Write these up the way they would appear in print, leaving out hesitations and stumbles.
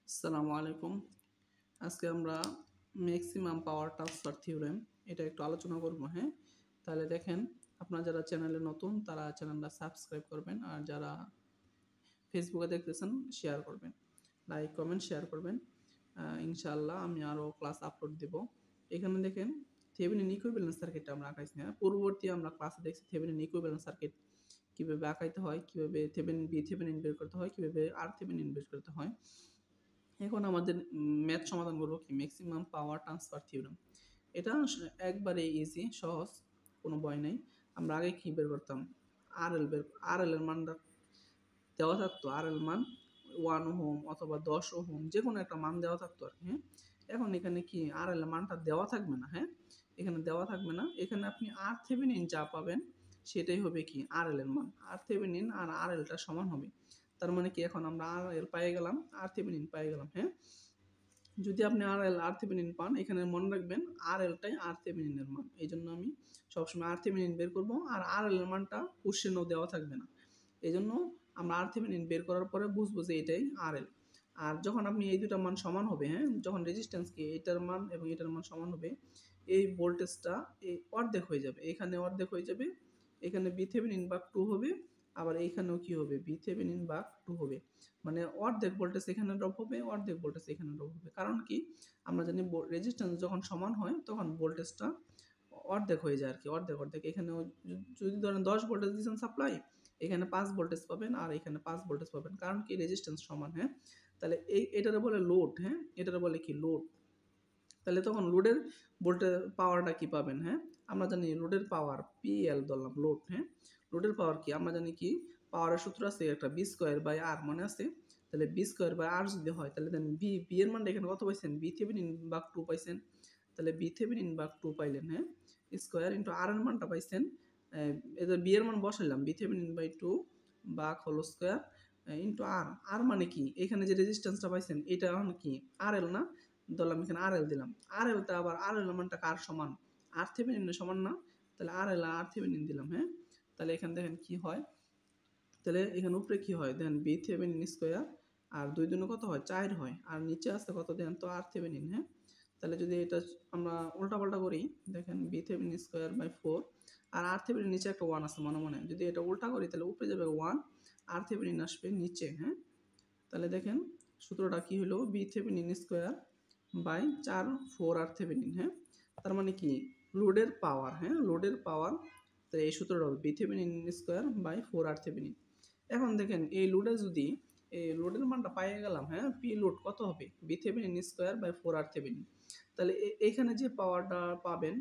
আসসালামু আলাইকুম। আজকে আমরা ম্যাক্সিমাম পাওয়ার ট্রান্সফার থিওরেম এটা একটু আলোচনা করব, হ্যাঁ? তাহলে দেখেন, আপনারা যারা চ্যানেলে নতুন তারা চ্যানেলটা সাবস্ক্রাইব করবেন, আর যারা ফেসবুকে দেখতেছেন শেয়ার করবেন। লাইক, কমেন্ট, শেয়ার করবেন। ইনশাআল্লাহ আমি আরও ক্লাস আপলোড দেব। এখানে দেখেন থেভেনিন ইকুইভ্যালেন্ট সার্কিটটা আমরা আঁকাইছি, হ্যাঁ? পূর্ববর্তী আমরা ক্লাসে দেখছি থেভেনিন ইকুইভ্যালেন্ট সার্কিট কীভাবে আঁকাইতে হয়, কীভাবে থেভেনিন বের করতে হয়, কীভাবে থেভেনিন বের করতে হয়। এখন আমাদের ম্যাথ সমাধান করব কি ম্যাক্সিমাম পাওয়ার ট্রান্সফার থিওরেম। এটা একবারে ইজি, সহজ, কোনো ভয় নেই। আমরা আগে কি বের করতাম, আরএল এর মানটা দেওয়া থাকতো, আরএল মান 1 ওহম অথবা 10 ওহম যে কোনো একটা মান দেওয়া থাকতো আর কি, হ্যাঁ? এখন এখানে কি আরএল এর মানটা দেওয়া থাকবে না, হ্যাঁ? এখানে দেওয়া থাকবে না, এখানে আপনি থেভেনিন যা পাবেন সেটাই হবে কি আরএল এর মান। থেভেনিন আর আরএলটা সমান হবে। তার মানে কি এখন আমরা আরএল পেয়ে গেলাম, থেভেনিন পেয়ে গেলাম, হ্যাঁ? যদি আপনি থেভেনিন পান, এখানে মনে রাখবেন আরএলটাই থেভেনিনের মান। এই জন্য আমি সবসময় থেভেনিন বের করব, আর আরএল এর মানটা কোশ্চেনেও দেওয়া থাকবে না। এই জন্য আমরা থেভেনিন বের করার পরে বুঝবো যে এটাই আরএল। আর যখন আপনি এই দুটা মান সমান হবে, হ্যাঁ, যখন রেজিস্ট্যান্স কি এটার মান এবং এটার মান সমান হবে, এই ভোল্টেজটা এই অর্ধেক হয়ে যাবে, এখানে অর্ধেক হয়ে যাবে, এখানে থেভেনিন ভাগ 2 হবে, আবার এইখানেও কি হবে থেভেনিন ভাগ 2 হবে। মানে অর্ধেক ভোল্টেজ এখানে ড্রপ হবে, অর্ধেক ভোল্টেজ এখানে ড্রপ হবে। কারণ কি আমরা জানি রেজিস্ট্যান্স যখন সমান হয় তখন ভোল্টেজটা অর্ধেক হয়ে যায় আর কি, অর্ধেক এখানেও যদি ধরেন 10 ভোল্টেজ দিয়েছেন সাপ্লাই, এখানে 5 ভোল্টেজ পাবেন আর এখানে 5 ভোল্টেজ পাবেন, কারণ কি রেজিস্ট্যান্স সমান, হ্যাঁ? তাহলে এটারে বলে লোড, হ্যাঁ, এটারে বলে কি লোড। তাহলে তখন লোডের ভোল্টেজ পাওয়ারটা কি পাবেন, হ্যাঁ? আমরা জানি লোডের পাওয়ার পিএল ধরলাম, লোড, হ্যাঁ? লোডের পাওয়ার কি আমরা জানি কি পাওয়ারের সূত্র আছে একটা বি স্কোয়ার বাই আর, মনে আছে? তাহলে বি স্কোয়ার বাই আর যদি হয় তাহলে দেন বি এর মানটা এখানে কত পাইছেন, থেভেনিন ভাগ 2 পাইছেন। তাহলে থেভেনিন ভাগ 2 পাইলেন, হ্যাঁ? স্কোয়ার ইন্টু আর এর মানটা পাইছেন, এদের বি এর মান বসাইলাম থেভেনিন বাই 2 ভাগ হোল স্কোয়ার ইন্টু আর। আর মানে কি এখানে যে রেজিস্ট্যান্সটা পাইছেন এটা এখন কি আরএল না, ধরলাম এখানে আরএল দিলাম। আরএলটা আবার আরএল মানটা কার সমান, থেভেনিনের সমান না? তাহলে আরএল আর থেভেনিন দিলাম, হ্যাঁ? তাহলে এখানে দেখেন কি হয়, তাহলে এখানে উপরে কি হয় দেখেন থেভেনিন স্কোয়ার, আর 2 দুনে কত হয় 4 হয়, আর নিচে আসতে কত দেন তো থেভেনিন, হ্যাঁ? তাহলে যদি এটা আমরা উল্টাপাল্টা করি, দেখেন থেভেনিন স্কোয়ার বাই 4, আর থেভেনিন নিচে একটা 1 আছে মনে মনে, যদি এটা উল্টা করি তাহলে উপরে যাবে 1, থেভেনিন আসবে নিচে, হ্যাঁ? তাহলে দেখেন সূত্রটা কি হলো থেভেনিন স্কোয়ার বাই 4 4 থেভেনিন, হ্যাঁ? তার মানে কি লোডের পাওয়ার, হ্যাঁ, লোডের পাওয়ার। তো এই সূত্রটা হবে থেভেনিন স্কোয়ার বাই 4 থেভেনিন। এখন দেখেন এই লোডে যদি এই লোডের মানটা পাইয়ে গেলাম, হ্যাঁ, পি লোড কত হবে থেভেনিন স্কোয়ার বাই 4 থেভেনিন। তাহলে এইখানে যে পাওয়ারটা পাবেন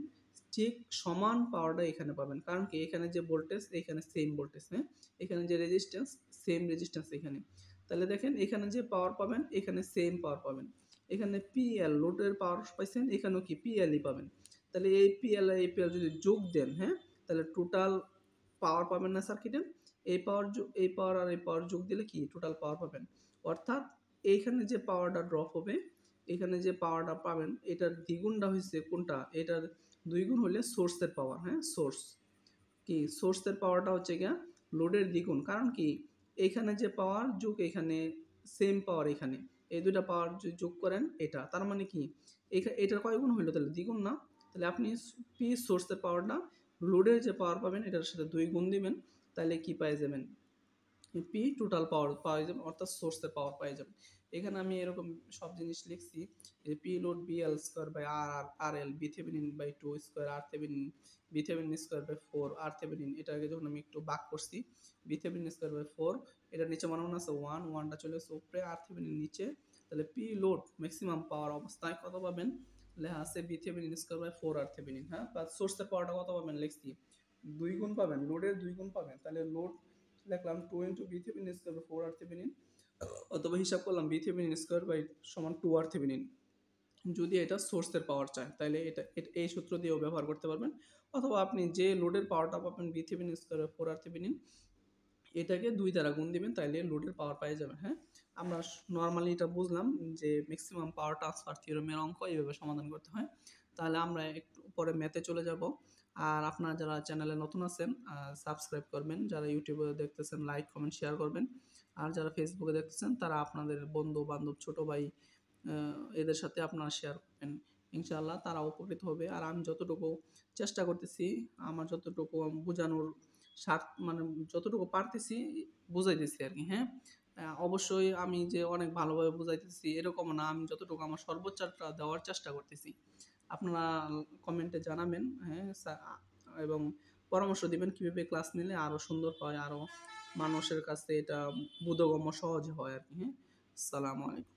ঠিক সমান পাওয়ারটা এখানে পাবেন, কারণ কি এখানে যে ভোল্টেজ এখানে সেম ভোল্টেজ, হ্যাঁ, এখানে যে রেজিস্ট্যান্স সেম রেজিস্ট্যান্স এখানে। তাহলে দেখেন এখানে যে পাওয়ার পাবেন এখানে সেম পাওয়ার পাবেন, এখানে পিএল লোডের পাওয়ার পাইছেন, এখানেও কি পিএলই পাবেন। তাহলে এই পিএল যদি যোগ দেন, হ্যাঁ, তাহলে টোটাল পাওয়ার পাবেন না সার্কিটের, এই পাওয়ার আর এই পাওয়ার যোগ দিলে কি টোটাল পাওয়ার পাবেন। অর্থাৎ এইখানে যে পাওয়ারটা ড্রপ হবে, এখানে যে পাওয়ারটা পাবেন এটার দ্বিগুণটা হচ্ছে কোনটা, এটার 2 গুণ হলে সোর্সের পাওয়ার, হ্যাঁ, সোর্স কি সোর্সের পাওয়ারটা হচ্ছে গিয়া লোডের দ্বিগুণ, কারণ কি এখানে যে পাওয়ার যোগ এখানে সেম পাওয়ার, এখানে এই দুইটা পাওয়ার যোগ করেন এটা, তার মানে কি এটার কয় গুণ হইলো তাহলে দ্বিগুণ না? তাহলে আপনি পি সোর্সের পাওয়ারটা লোডের যে পাওয়ার পাবেন এটার সাথে 2 গুণ দিবেন, তাহলে কি পেয়ে যাবেন পি টোটাল পাওয়ার পাওয়া যাবে, অর্থাৎ সোর্সের পাওয়ার পেয়ে যাবেন। এখানে আমি এরকম সব জিনিস লিখছি, P load B L square by আর L Thevenin by 2 square Thevenin Thevenin square by 4 Thevenin. এটাকে যখন আমি একটু ভাগ করছি থেভেনিন স্কোয়ার বাই 4, এটার নিচে মনে আছে 1টা চলে আসছে উপরে, থেভেনিন নিচে। তাহলে পি লোড ম্যাক্সিমাম পাওয়ার অবস্থায় কত পাবেন, লেখা আছে থেভেনিন স্কোয়ার বাই 4 থেভেনিন, হ্যাঁ, বা সোর্সের পাওয়ারটা কত পাবেন লিখছি 2 গুণ পাবেন, লোডের 2 গুণ পাবেন। তাহলে লোড লিখলাম 2 into Thevenin square by 4 Thevenin, অথবা হিসাব করলাম থেভেনিন স্কোয়ার বাই সমান 2 থেভেনিন। যদি এটা সোর্সের পাওয়ার চায় তাহলে এই সূত্র দিয়েও ব্যবহার করতে পারবেন, অথবা আপনি যে লোডের পাওয়ারটা পাবেন থেভেনিন স্কোয়ার বাই 4 থেভেনিন এটাকে 2 দ্বারা গুণ দিবেন, তাইলে লোডের পাওয়ার পেয়ে যাবেন, হ্যাঁ? আমরা নর্মালি এটা বুঝলাম যে ম্যাক্সিমাম পাওয়ার ট্রান্সফার থিওরেমের অঙ্ক এইভাবে সমাধান করতে হয়। তাহলে আমরা একটু পরে ম্যাথে চলে যাব। আর আপনারা যারা চ্যানেলে নতুন আছেন সাবস্ক্রাইব করবেন, যারা ইউটিউবে দেখতেছেন লাইক, কমেন্ট, শেয়ার করবেন। আর যারা ফেসবুকে দেখতেছেন তারা আপনাদের বন্ধু বান্ধব, ছোট ভাই এদের সাথে আপনারা শেয়ার করবেন। ইনশাআল্লাহ তারা উপকৃত হবে। আর আমি যতটুকু চেষ্টা করতেছি, আমার যতটুকু বোঝানোর মানে যতটুকু পারতেছি বুঝাইতেছি আরকি, হ্যাঁ? অবশ্যই আমি যে অনেক ভালোভাবে বুঝাইতেছি এরকমও না। আমি যতটুকু আমার সর্বোচ্চটা দেওয়ার চেষ্টা করতেছি। আপনারা কমেন্টে জানাবেন, হ্যাঁ? এবং পরামর্শ দিবেন কিভাবে ক্লাস নিলে আরো সুন্দর হয়, আরো মানুষের কাছে এটা বোধগম্য সহজ হয় আরকি, হ্যাঁ? আসসালামু আলাইকুম।